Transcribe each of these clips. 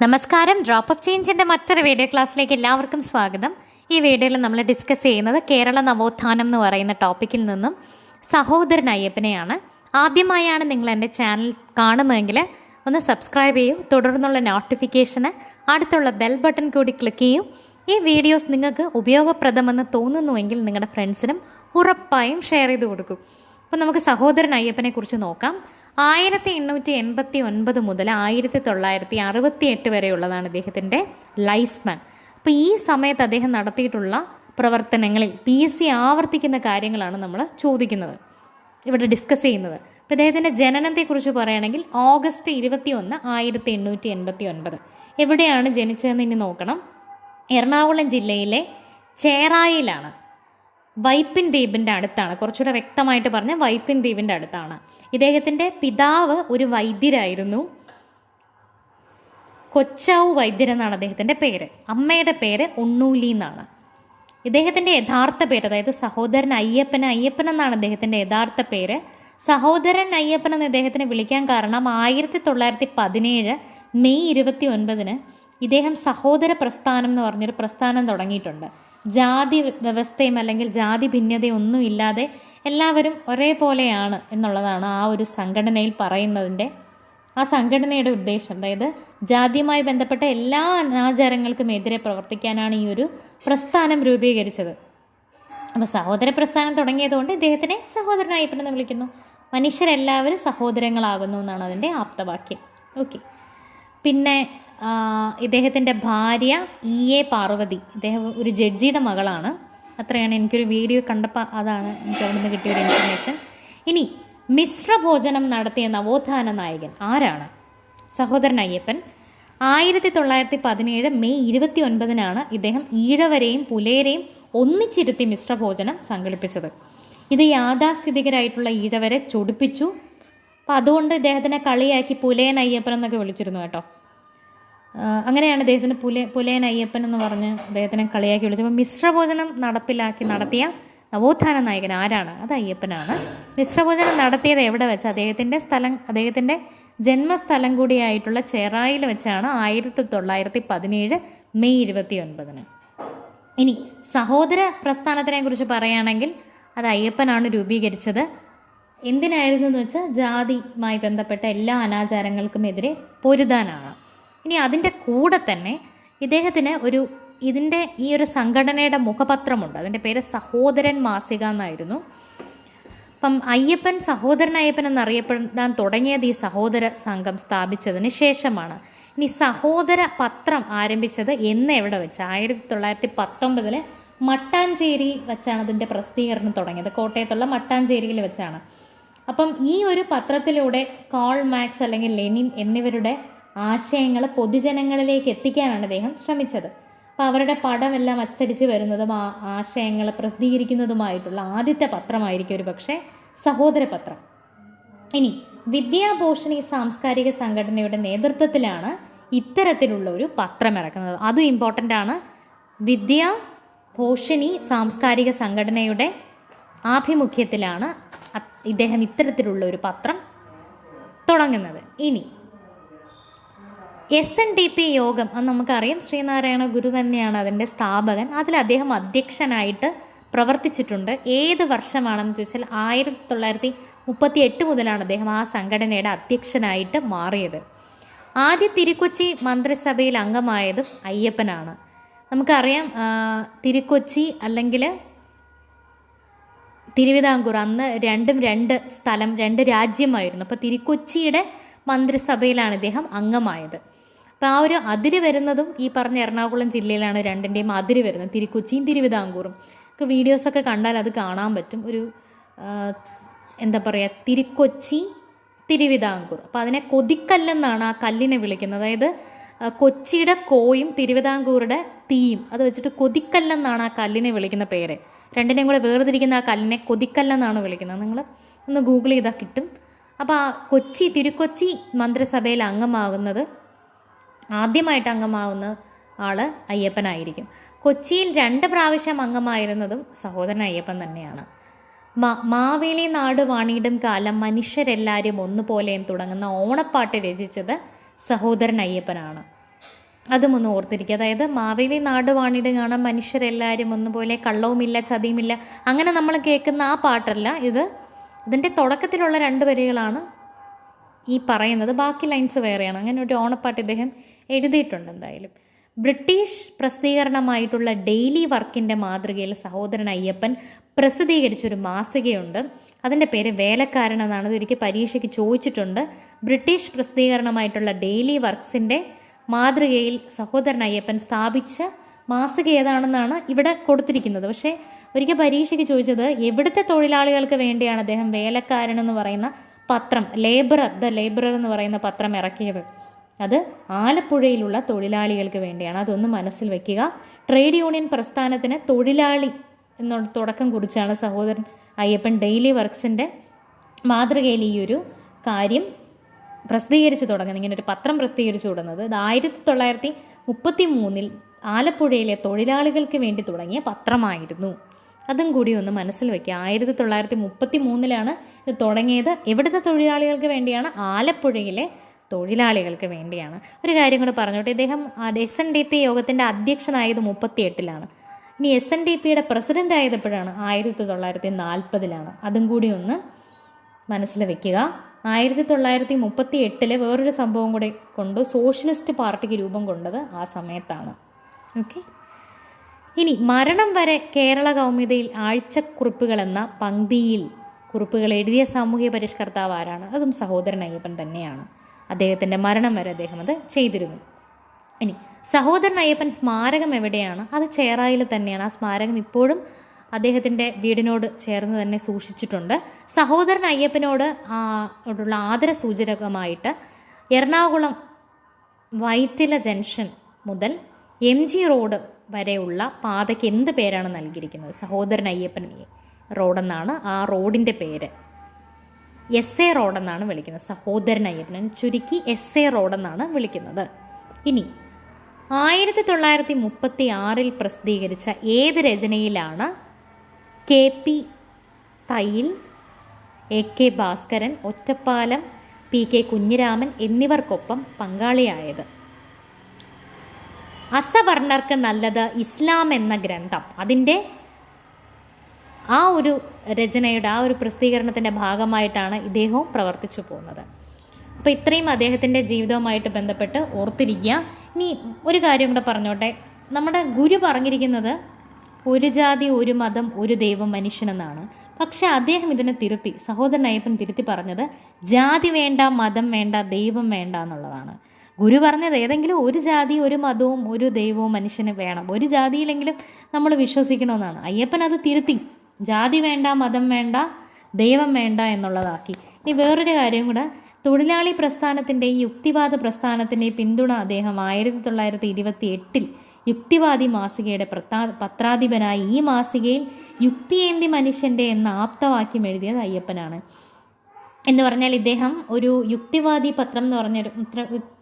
നമസ്കാരം. Drop of ചേഞ്ചിൻ്റെ മറ്റൊരു video ക്ലാസ്സിലേക്ക് എല്ലാവർക്കും സ്വാഗതം. ഈ വീഡിയോയിൽ നമ്മൾ ഡിസ്കസ് ചെയ്യുന്നത് കേരള നവോത്ഥാനം എന്ന് പറയുന്ന ടോപ്പിക്കിൽ നിന്നും സഹോദരൻ അയ്യപ്പനെയാണ്. ആദ്യമായാണ് നിങ്ങൾ എൻ്റെ ചാനൽ കാണുന്നതെങ്കിൽ ഒന്ന് സബ്സ്ക്രൈബ് ചെയ്യൂ. തുടർന്നുള്ള നോട്ടിഫിക്കേഷന് അടുത്തുള്ള ബെൽ ബട്ടൺ കൂടി ക്ലിക്ക് ചെയ്യൂ. ഈ വീഡിയോസ് നിങ്ങൾക്ക് ഉപയോഗപ്രദമെന്ന് തോന്നുന്നുവെങ്കിൽ നിങ്ങളുടെ ഫ്രണ്ട്സിനും ഉറപ്പായും ഷെയർ ചെയ്ത് കൊടുക്കൂ. അപ്പോൾ നമുക്ക് സഹോദരൻ അയ്യപ്പനെ കുറിച്ച് നോക്കാം. 1889 മുതൽ 1968 വരെയുള്ളതാണ് ഇദ്ദേഹത്തിൻ്റെ ലൈഫ് സ്പാൻ. അപ്പോൾ ഈ സമയത്ത് അദ്ദേഹം നടത്തിയിട്ടുള്ള പ്രവർത്തനങ്ങളിൽ PSC ആവർത്തിക്കുന്ന കാര്യങ്ങളാണ് നമ്മൾ ചോദിക്കുന്നത്, ഇവിടെ ഡിസ്കസ് ചെയ്യുന്നത്. അപ്പോൾ ഇദ്ദേഹത്തിൻ്റെ ജനനത്തെക്കുറിച്ച് പറയുകയാണെങ്കിൽ ഓഗസ്റ്റ് 21, 1889. എവിടെയാണ് ജനിച്ചതെന്ന് ഇനി നോക്കണം. എറണാകുളം ജില്ലയിലെ ചേറായിലാണ്. വൈപ്പിൻ ദ്വീപിൻ്റെ അടുത്താണ്. കുറച്ചുകൂടെ വ്യക്തമായിട്ട് പറഞ്ഞാൽ വൈപ്പിൻ ദ്വീപിൻ്റെ അടുത്താണ്. ഇദ്ദേഹത്തിൻ്റെ പിതാവ് ഒരു വൈദ്യരായിരുന്നു. കൊച്ചാവു വൈദ്യരെന്നാണ് അദ്ദേഹത്തിൻ്റെ പേര്. അമ്മയുടെ പേര് ഉണ്ണൂലി എന്നാണ്. ഇദ്ദേഹത്തിൻ്റെ യഥാർത്ഥ പേര്, അതായത് സഹോദരൻ അയ്യപ്പൻ എന്നാണ് അദ്ദേഹത്തിൻ്റെ യഥാർത്ഥ പേര്. സഹോദരൻ അയ്യപ്പൻ എന്ന് ഇദ്ദേഹത്തിനെ വിളിക്കാൻ കാരണം 1917 മെയ് 29 ഇദ്ദേഹം സഹോദര പ്രസ്ഥാനം എന്ന് പറഞ്ഞൊരു പ്രസ്ഥാനം തുടങ്ങിയിട്ടുണ്ട്. ജാതി വ്യവസ്ഥയും അല്ലെങ്കിൽ ജാതി ഭിന്നതയൊന്നും ഇല്ലാതെ എല്ലാവരും ഒരേപോലെയാണ് എന്നുള്ളതാണ് ആ ഒരു സംഘടനയിൽ പറയുന്നതിൻ്റെ ആ സംഘടനയുടെ ഉദ്ദേശം. അതായത് ജാതിയുമായി ബന്ധപ്പെട്ട എല്ലാ അനാചാരങ്ങൾക്കും എതിരെ പ്രവർത്തിക്കാനാണ് ഈ ഒരു പ്രസ്ഥാനം രൂപീകരിച്ചത്. അപ്പോൾ സഹോദര പ്രസ്ഥാനം തുടങ്ങിയതുകൊണ്ട് ഇദ്ദേഹത്തിനെ സഹോദരൻ അയ്യപ്പൻ എന്ന് വിളിക്കുന്നു. മനുഷ്യരെല്ലാവരും സഹോദരങ്ങളാകുന്നു എന്നാണ് അതിൻ്റെ ആപ്തവാക്യം. ഓക്കെ. പിന്നെ ഇദ്ദേഹത്തിൻ്റെ ഭാര്യ EA പാർവതി. ഇദ്ദേഹം ഒരു ജഡ്ജിയുടെ മകളാണ്. അത്രയാണ് എനിക്കൊരു വീഡിയോ കണ്ടപ്പോൾ അതാണ് എനിക്ക് അവിടെ നിന്ന് കിട്ടിയൊരു ഇൻഫർമേഷൻ. ഇനി മിശ്രഭോജനം നടത്തിയ നവോത്ഥാന നായകൻ ആരാണ്? സഹോദരൻ അയ്യപ്പൻ. 1917 മെയ് 29 ഇദ്ദേഹം ഈഴവരെയും പുലയരെയും ഒന്നിച്ചിരുത്തി മിശ്രഭോജനം സംഘടിപ്പിച്ചത്. ഇത് യാഥാസ്ഥിതികരായിട്ടുള്ള ഈഴവരെ ചൊടിപ്പിച്ചു. അപ്പം അതുകൊണ്ട് ഇദ്ദേഹത്തിനെ കളിയാക്കി പുലയൻ അയ്യപ്പൻ എന്നൊക്കെ വിളിച്ചിരുന്നു കേട്ടോ. അങ്ങനെയാണ് ഇദ്ദേഹത്തിന് പുലയൻ അയ്യപ്പൻ എന്ന് പറഞ്ഞ് അദ്ദേഹത്തിനെ കളിയാക്കി വിളിച്ചത്. അപ്പോൾ മിശ്രഭോജനം നടത്തിയ നവോത്ഥാന നായകൻ ആരാണ്? അത് അയ്യപ്പനാണ്. മിശ്രഭോജനം നടത്തിയത് എവിടെ വെച്ച്? അദ്ദേഹത്തിൻ്റെ ജന്മസ്ഥലം കൂടിയായിട്ടുള്ള ചേറായിൽ വെച്ചാണ് 1917 മെയ് 29. ഇനി സഹോദര പ്രസ്ഥാനത്തിനെ കുറിച്ച് പറയുകയാണെങ്കിൽ അത് അയ്യപ്പനാണ് രൂപീകരിച്ചത്. എന്തിനായിരുന്നു എന്ന് വെച്ചാൽ ജാതിയുമായി ബന്ധപ്പെട്ട എല്ലാ അനാചാരങ്ങൾക്കുമെതിരെ പൊരുതാനാണ്. ഇനി അതിൻ്റെ കൂടെ തന്നെ ഇദ്ദേഹത്തിന് ഈ ഒരു സംഘടനയുടെ മുഖപത്രമുണ്ട്. അതിൻ്റെ പേര് സഹോദരൻ മാസിക എന്നായിരുന്നു. അപ്പം സഹോദരൻ അയ്യപ്പൻ എന്നറിയപ്പെടാൻ തുടങ്ങിയത് ഈ സഹോദര സംഘം സ്ഥാപിച്ചതിന് ശേഷമാണ്. ഇനി സഹോദര പത്രം ആരംഭിച്ചത് എവിടെ വെച്ച്? 1919 മട്ടാഞ്ചേരി വെച്ചാണ് അതിൻ്റെ പ്രസിദ്ധീകരണം തുടങ്ങിയത്. കോട്ടയത്തുള്ള മട്ടാഞ്ചേരിയിൽ വെച്ചാണ്. അപ്പം ഈ ഒരു പത്രത്തിലൂടെ കാൾ മാർക്സ് അല്ലെങ്കിൽ ലെനിൻ എന്നിവരുടെ ആശയങ്ങൾ പൊതുജനങ്ങളിലേക്ക് എത്തിക്കാനാണ് അദ്ദേഹം ശ്രമിച്ചത്. അപ്പോൾ അവരുടെ പടമെല്ലാം അച്ചടിച്ച് വരുന്നതും ആ ആശയങ്ങൾ പ്രസിദ്ധീകരിക്കുന്നതുമായിട്ടുള്ള ആദ്യത്തെ പത്രമായിരിക്കും ഒരു പക്ഷേ സഹോദരപത്രം. ഇനി വിദ്യാഭോഷിണി സാംസ്കാരിക സംഘടനയുടെ നേതൃത്വത്തിലാണ് ഇത്തരത്തിലുള്ള ഒരു പത്രം ഇറക്കുന്നത്. അതും ഇമ്പോർട്ടൻ്റ് ആണ്. വിദ്യാഭോഷിണി സാംസ്കാരിക സംഘടനയുടെ ആഭിമുഖ്യത്തിലാണ് ഇദ്ദേഹം ഇത്തരത്തിലുള്ള ഒരു പത്രം തുടങ്ങുന്നത്. ഇനി SNDP യോഗം അത് നമുക്കറിയാം. ശ്രീനാരായണ ഗുരു തന്നെയാണ് അതിൻ്റെ സ്ഥാപകൻ. അതിൽ അദ്ദേഹം അധ്യക്ഷനായിട്ട് പ്രവർത്തിച്ചിട്ടുണ്ട്. ഏത് വർഷമാണെന്ന് ചോദിച്ചാൽ 1938 മുതലാണ് അദ്ദേഹം ആ സംഘടനയുടെ അധ്യക്ഷനായിട്ട് മാറിയത്. ആദ്യ തിരുക്കൊച്ചി മന്ത്രിസഭയിൽ അംഗമായതും അയ്യപ്പനാണ്. നമുക്കറിയാം തിരുക്കൊച്ചി അല്ലെങ്കിൽ തിരുവിതാംകൂർ അന്ന് രണ്ട് രാജ്യമായിരുന്നു. അപ്പോൾ തിരുക്കൊച്ചിയുടെ മന്ത്രിസഭയിലാണ് ഇദ്ദേഹം അംഗമായത്. അപ്പോൾ ആ ഒരു അതിര് വരുന്നതും ഈ പറഞ്ഞ എറണാകുളം ജില്ലയിലാണ്. രണ്ടിൻ്റെയും അതിര് വരുന്നത് തിരുക്കൊച്ചിയും തിരുവിതാംകൂറും. ഒക്കെ വീഡിയോസൊക്കെ കണ്ടാൽ അത് കാണാൻ പറ്റും. ഒരു തിരുക്കൊച്ചി തിരുവിതാംകൂർ. അപ്പോൾ അതിനെ കൊതിക്കല്ലെന്നാണ് ആ കല്ലിനെ വിളിക്കുന്നത്. അതായത് കൊച്ചിയുടെ കോയും തിരുവിതാംകൂറുടെ തീയും അത് വെച്ചിട്ട് കൊതിക്കല്ലെന്നാണ് ആ കല്ലിനെ വിളിക്കുന്ന പേര്. രണ്ടിനെയും കൂടെ വേർതിരിക്കുന്ന ആ കല്ലിനെ കൊതിക്കല്ലെന്നാണ് വിളിക്കുന്നത്. നിങ്ങൾ ഒന്ന് ഗൂഗിൾ ചെയ്താൽ കിട്ടും. അപ്പോൾ തിരുക്കൊച്ചി മന്ത്രിസഭയിൽ ആദ്യമായിട്ട് അംഗമാകുന്ന ആൾ അയ്യപ്പനായിരിക്കും. കൊച്ചിയിൽ 2 പ്രാവശ്യം അംഗമായിരുന്നതും സഹോദരൻ അയ്യപ്പൻ തന്നെയാണ്. മാവേലി നാട് വാണിയിടും കാലം മനുഷ്യരെല്ലാവരും ഒന്നുപോലെ തുടങ്ങുന്ന ഓണപ്പാട്ട് രചിച്ചത് സഹോദരൻ അയ്യപ്പനാണ്. അതും ഒന്ന് ഓർത്തിരിക്കുക. അതായത് മാവേലി നാട് വാണിടും കാണാൻ മനുഷ്യരെല്ലാവരും ഒന്നുപോലെ, കള്ളവുമില്ല ചതിയുമില്ല, അങ്ങനെ നമ്മൾ കേൾക്കുന്ന ആ പാട്ടല്ല ഇത്. ഇതിൻ്റെ തുടക്കത്തിലുള്ള 2 വരികളാണ് ഈ പറയുന്നത്, ബാക്കി ലൈൻസ് വേറെയാണ്. അങ്ങനെ ഒരു ഓണപ്പാട്ട് ഇദ്ദേഹം എഴുതിയിട്ടുണ്ട്. എന്തായാലും ബ്രിട്ടീഷ് പ്രസിദ്ധീകരണമായിട്ടുള്ള ഡെയിലി വർക്കിൻ്റെ മാതൃകയിൽ സഹോദരൻ അയ്യപ്പൻ പ്രസിദ്ധീകരിച്ചൊരു മാസികയുണ്ട്. അതിൻ്റെ പേര് വേലക്കാരൻ എന്നാണ്. ഇതൊരിക്കൽ പരീക്ഷയ്ക്ക് ചോദിച്ചിട്ടുണ്ട്. ബ്രിട്ടീഷ് പ്രസിദ്ധീകരണമായിട്ടുള്ള ഡെയിലി വർക്ക്സിൻ്റെ മാതൃകയിൽ സഹോദരൻ അയ്യപ്പൻ സ്ഥാപിച്ച മാസിക ഏതാണെന്നാണ് ഇവിടെ കൊടുത്തിരിക്കുന്നത്. പക്ഷേ ഒരിക്കൽ പരീക്ഷയ്ക്ക് ചോദിച്ചത് എവിടുത്തെ തൊഴിലാളികൾക്ക് വേണ്ടിയാണ് അദ്ദേഹം വേലക്കാരൻ എന്ന് പറയുന്ന പത്രം, ദ ലേബറർ എന്ന് പറയുന്ന പത്രം ഇറക്കിയത്. അത് ആലപ്പുഴയിലുള്ള തൊഴിലാളികൾക്ക് വേണ്ടിയാണ്. അതൊന്ന് മനസ്സിൽ വയ്ക്കുക. ട്രേഡ് യൂണിയൻ പ്രസ്ഥാനത്തിന് തൊഴിലാളി എന്നോട് തുടക്കം കുറിച്ചാണ് സഹോദരൻ അയ്യപ്പൻ ഡെയിലി വർക്ക്സിൻ്റെ മാതൃകയിൽ ഈ ഒരു കാര്യം പ്രസിദ്ധീകരിച്ച് തുടങ്ങുന്നത്, ഇങ്ങനെ ഒരു പത്രം പ്രസിദ്ധീകരിച്ചു തുടങ്ങുന്നത്. ഇത് 1933 ആലപ്പുഴയിലെ തൊഴിലാളികൾക്ക് വേണ്ടി തുടങ്ങിയ പത്രമായിരുന്നു. അതും കൂടി ഒന്ന് മനസ്സിൽ വയ്ക്കുക. 1933 ഇത് തുടങ്ങിയത്. എവിടുത്തെ തൊഴിലാളികൾക്ക് വേണ്ടിയാണ്? ആലപ്പുഴയിലെ തൊഴിലാളികൾക്ക് വേണ്ടിയാണ്. ഒരു കാര്യം കൂടെ പറഞ്ഞോട്ടെ, ഇദ്ദേഹം SNDP യോഗത്തിൻ്റെ അധ്യക്ഷനായത് 38 ഇനി SNDPയുടെ പ്രസിഡന്റ് ആയത് എപ്പോഴാണ്? 1940 അതും കൂടി ഒന്ന് മനസ്സിൽ വെക്കുക. 1938 വേറൊരു സംഭവം കൂടെ കൊണ്ട് സോഷ്യലിസ്റ്റ് പാർട്ടിക്ക് രൂപം കൊണ്ടത് ആ സമയത്താണ്. ഓക്കെ. ഇനി മരണം വരെ കേരള കൗമുദിയിൽ ആഴ്ചക്കുറിപ്പുകൾ എന്ന പങ്ക്തിയിൽ കുറിപ്പുകൾ എഴുതിയ സാമൂഹ്യ പരിഷ്കർത്താവ് ആരാണ്? അതും സഹോദരൻ അയ്യപ്പൻ തന്നെയാണ്. അദ്ദേഹത്തിൻ്റെ മരണം വരെ അദ്ദേഹം അത് ചെയ്തിരുന്നു. ഇനി സഹോദരൻ അയ്യപ്പൻ സ്മാരകം എവിടെയാണ്? അത് ചേറായിൽ തന്നെയാണ്. ആ സ്മാരകം ഇപ്പോഴും അദ്ദേഹത്തിൻ്റെ വീടിനോട് ചേർന്ന് തന്നെ സൂക്ഷിച്ചിട്ടുണ്ട്. സഹോദരൻ അയ്യപ്പനോട് ഉള്ള ആദരസൂചകമായിട്ട് എറണാകുളം വൈറ്റില ജംഗ്ഷൻ മുതൽ MG റോഡ് വരെയുള്ള പാതയ്ക്ക് എന്ത് പേരാണ് നൽകിയിരിക്കുന്നത്? സഹോദരൻ അയ്യപ്പൻ റോഡെന്നാണ് ആ റോഡിൻ്റെ പേര്. SA റോഡെന്നാണ് വിളിക്കുന്നത്. സഹോദരൻ അയ്യപ്പൻ ചുരുക്കി SA റോഡെന്നാണ് വിളിക്കുന്നത്. ഇനി 1936 പ്രസിദ്ധീകരിച്ച ഏത് രചനയിലാണ് KP Thayyil, AK Bhaskaran, Ottapalam PK Kunhiraman എന്നിവർക്കൊപ്പം പങ്കാളിയായത്? അസവർണർക്ക് നല്ലത് ഇസ്ലാം എന്ന ഗ്രന്ഥം, അതിൻ്റെ ആ ഒരു രചനയുടെ ആ ഒരു പ്രസിദ്ധീകരണത്തിൻ്റെ ഭാഗമായിട്ടാണ് ഇദ്ദേഹവും പ്രവർത്തിച്ചു പോകുന്നത്. അപ്പോൾ ഇത്രയും അദ്ദേഹത്തിൻ്റെ ജീവിതവുമായിട്ട് ബന്ധപ്പെട്ട് ഓർത്തിരിക്കുക. ഇനി ഒരു കാര്യം കൂടെ പറഞ്ഞോട്ടെ, നമ്മുടെ ഗുരു പറഞ്ഞിരിക്കുന്നത് ഒരു ജാതി, ഒരു മതം, ഒരു ദൈവം, മനുഷ്യനെന്നാണ്. പക്ഷെ അദ്ദേഹം ഇതിനെ തിരുത്തി, സഹോദരൻ അയ്യപ്പൻ തിരുത്തി പറഞ്ഞത് ജാതി വേണ്ട, മതം വേണ്ട, ദൈവം വേണ്ട എന്നുള്ളതാണ്. ഗുരു പറഞ്ഞത് ഏതെങ്കിലും ഒരു ജാതി, ഒരു മതവും, ഒരു ദൈവവും മനുഷ്യന് വേണം, ഒരു ജാതിയിലെങ്കിലും നമ്മൾ വിശ്വസിക്കണമെന്നാണ്. അയ്യപ്പൻ അത് തിരുത്തി, ജാതി വേണ്ട, മതം വേണ്ട, ദൈവം വേണ്ട എന്നുള്ളതാക്കി. ഇനി വേറൊരു കാര്യം കൂടെ, തൊഴിലാളി പ്രസ്ഥാനത്തിൻ്റെയും യുക്തിവാദ പ്രസ്ഥാനത്തിൻ്റെയും പിന്തുണ അദ്ദേഹം 1928 യുക്തിവാദി മാസികയുടെ പത്രാധിപനായി ഈ മാസികയിൽ യുക്തിയേന്തി മനുഷ്യൻ്റെ എന്ന ആപ്തവാക്യം എഴുതിയത് അയ്യപ്പനാണ്. എന്ന് പറഞ്ഞാൽ ഇദ്ദേഹം ഒരു യുക്തിവാദി പത്രം എന്ന് പറഞ്ഞൊരു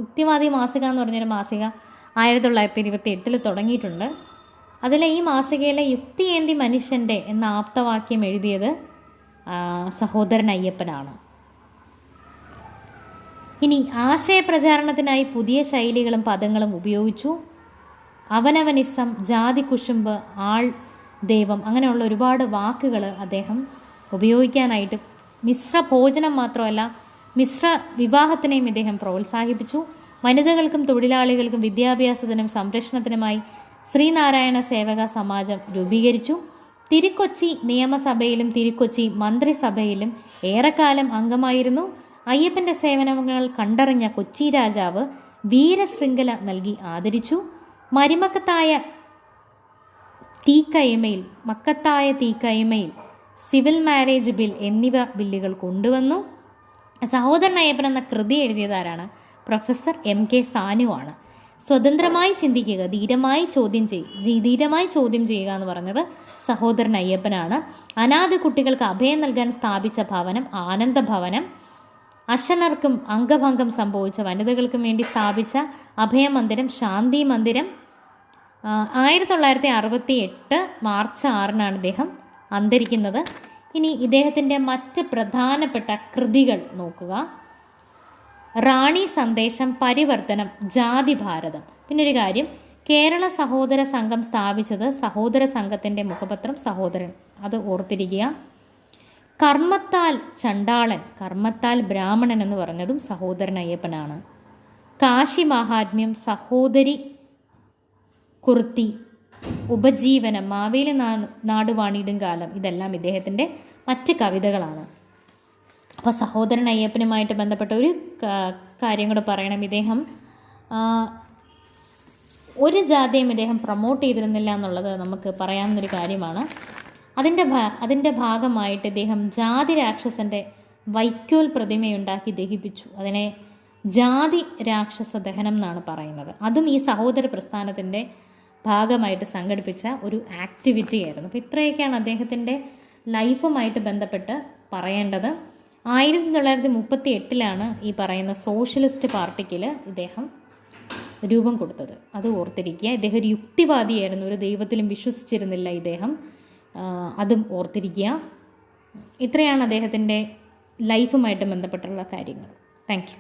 യുക്തിവാദി മാസിക എന്ന് പറഞ്ഞൊരു മാസിക 1928 തുടങ്ങിയിട്ടുണ്ട്. അതിലെ ഈ മാസികയിലെ യുക്തിയേന്തി മനുഷ്യൻ്റെ എന്ന ആപ്തവാക്യം എഴുതിയത് സഹോദരൻ അയ്യപ്പനാണ്. ഇനി ആശയപ്രചാരണത്തിനായി പുതിയ ശൈലികളും പദങ്ങളും ഉപയോഗിച്ചു. അവനവനിസം, ജാതി കുശുമ്പ്, ആൾ ദൈവം, അങ്ങനെയുള്ള ഒരുപാട് വാക്കുകൾ അദ്ദേഹം ഉപയോഗിക്കാനായിട്ട് മിശ്ര ഭോജനം മാത്രമല്ല മിശ്ര വിവാഹത്തിനെയും ഇദ്ദേഹം പ്രോത്സാഹിപ്പിച്ചു. വനിതകൾക്കും തൊഴിലാളികൾക്കും വിദ്യാഭ്യാസത്തിനും സംരക്ഷണത്തിനുമായി ശ്രീനാരായണ സേവക സമാജം രൂപീകരിച്ചു. തിരുക്കൊച്ചി നിയമസഭയിലും തിരുക്കൊച്ചി മന്ത്രിസഭയിലും ഏറെക്കാലം അംഗമായിരുന്നു. അയ്യപ്പൻ്റെ സേവനങ്ങൾ കണ്ടറിഞ്ഞ കൊച്ചി രാജാവ് വീരശൃംഖല നൽകി ആദരിച്ചു. മക്കത്തായ തീക്കൈമയിൽ സിവിൽ മാരേജ് ബിൽ എന്നിവ ബില്ലുകൾ കൊണ്ടുവന്നു. സഹോദരൻ അയ്യപ്പൻ എന്ന കൃതി എഴുതിയതാരാണ്? Professor MK സാനുവാണ്. സ്വതന്ത്രമായി ചിന്തിക്കുക, ധീരമായി ചോദ്യം ചെയ്യുക എന്ന് പറഞ്ഞത് സഹോദരൻ അയ്യപ്പനാണ്. അനാഥ കുട്ടികൾക്ക് അഭയം നൽകാൻ സ്ഥാപിച്ച ഭവനം ആനന്ദഭവനം, അശനർക്കും അംഗഭംഗം സംഭവിച്ച വനിതകൾക്കും വേണ്ടി സ്ഥാപിച്ച അഭയമന്ദിരം ശാന്തി മന്ദിരം. 1968 മാർച്ച് 6 ഇദ്ദേഹം അന്തരിക്കുന്നത്. ഇനി ഇദ്ദേഹത്തിൻ്റെ മറ്റ് പ്രധാനപ്പെട്ട കൃതികൾ നോക്കുക. റാണി സന്ദേശം, പരിവർത്തനം, ജാതി ഭാരതം. പിന്നെ ഒരു കാര്യം, കേരള സഹോദര സംഘം സ്ഥാപിച്ചത് സഹോദര സംഘത്തിൻ്റെ മുഖപത്രം സഹോദരൻ, അത് ഓർത്തിരിക്കുക. കർമ്മത്താൽ ചണ്ടാളൻ, കർമ്മത്താൽ ബ്രാഹ്മണൻ എന്ന് പറഞ്ഞതും സഹോദരൻ അയ്യപ്പനാണ്. കാശി മാഹാത്മ്യം, സഹോദരി കുർത്തി, ഉപജീവനം, മാവേലി നാട് വാണിടും കാലം, ഇതെല്ലാം ഇദ്ദേഹത്തിൻ്റെ മറ്റ് കവിതകളാണ്. അപ്പോൾ സഹോദരൻ അയ്യപ്പനുമായിട്ട് ബന്ധപ്പെട്ട ഒരു കാര്യം കൂടെ പറയണം. ഇദ്ദേഹം ഒരു ജാതിയും ഇദ്ദേഹം പ്രൊമോട്ട് ചെയ്തിരുന്നില്ല എന്നുള്ളത് നമുക്ക് പറയാവുന്നൊരു കാര്യമാണ്. അതിൻ്റെ ഭാഗമായിട്ട് ഇദ്ദേഹം ജാതി രാക്ഷസൻ്റെ വൈക്കോൽ പ്രതിമയുണ്ടാക്കി ദഹിപ്പിച്ചു. അതിനെ ജാതി രാക്ഷസ ദഹനം എന്നാണ് പറയുന്നത്. അതും ഈ സഹോദര പ്രസ്ഥാനത്തിൻ്റെ ഭാഗമായിട്ട് സംഘടിപ്പിച്ച ഒരു ആക്ടിവിറ്റി ആയിരുന്നു. അപ്പോൾ ഇത്രയൊക്കെയാണ് അദ്ദേഹത്തിൻ്റെ ലൈഫുമായിട്ട് ബന്ധപ്പെട്ട് പറയേണ്ടത്. 1938 ഈ പറയുന്ന സോഷ്യലിസ്റ്റ് പാർട്ടിക്ക് ഇദ്ദേഹം രൂപം കൊടുത്തത്, അത് ഓർത്തിരിക്കുക. ഇദ്ദേഹം ഒരു യുക്തിവാദിയായിരുന്നു, ഒരു ദൈവത്തിലും വിശ്വസിച്ചിരുന്നില്ല ഇദ്ദേഹം, അതും ഓർത്തിരിക്കുക. ഇത്രയാണ് അദ്ദേഹത്തിൻ്റെ ലൈഫുമായിട്ട് ബന്ധപ്പെട്ടുള്ള കാര്യങ്ങൾ. Thank you.